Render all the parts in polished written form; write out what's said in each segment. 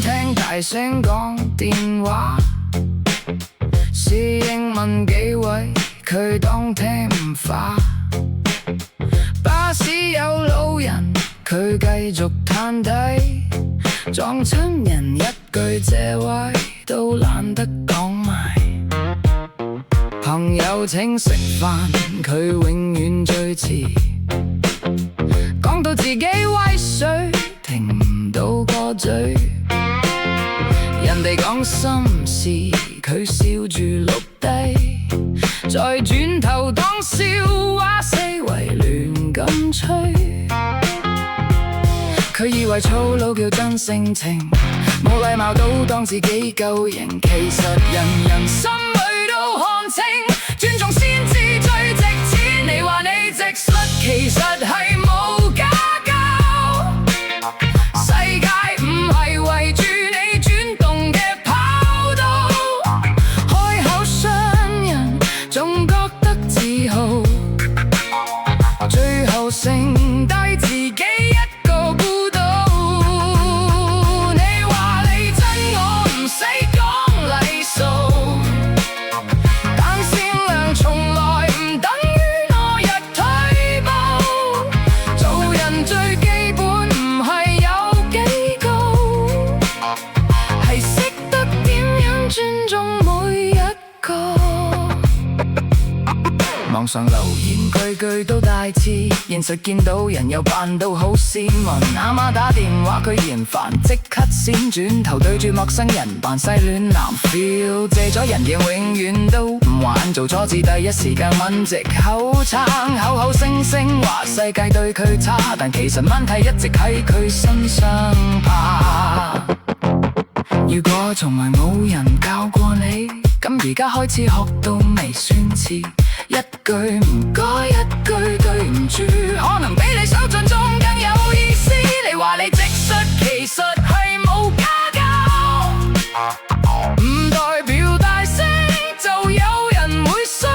廳大聲講電話，侍應問幾位，佢當聽唔化。巴士有老人，佢繼續攤低，撞親人一句借位都懶得講埋。朋友請食飯，佢永遠最遲，講到自己威水，停唔到個嘴。人哋講心事，佢笑住錄低，再轉頭當笑話四圍亂咁吹。佢以為粗魯叫真性情，冇禮貌都當自己夠型，其實人人心裏都看清，尊重先至最值錢。你話你直率，其實係冇家教。世界唔係圍住你轉動嘅跑道，開口傷人仲覺得自豪，最後剩低自己一個孤島。你話你真我唔使講禮數，但善良從來唔等於我日退步。做人最基本唔係有幾高，係識得點樣尊重每一個。網上留言句句都帶刺，現實見到人又扮到好斯文。阿媽打電話佢嫌煩，即刻先轉頭對住陌生人扮西戀男 feel。借咗人嘢永遠都唔玩，做錯事第一時間揾藉口撐，口口聲聲話世界對佢差，但其實問題一直喺佢身上爬。如果從來冇人教過你，咁而家開始學到未算遲。一句唔該，一句對唔住，可能比你想象中更有意思。你話你直率，其實係冇家教，唔代表大聲就有人會需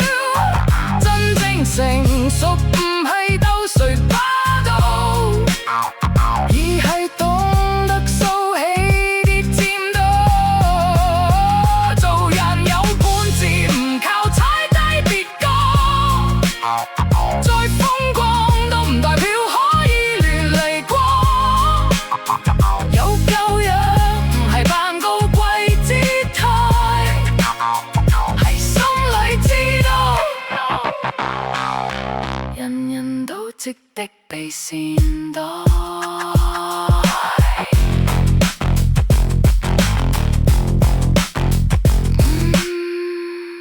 要。真正成熟唔係鬥誰霸道，而係懂得收起啲尖刀。做人有本事唔靠踩別個，再風光都唔代表可以亂嚟過。有夠樣唔係扮高貴姿態，係心裏知道，人人都值得被善待。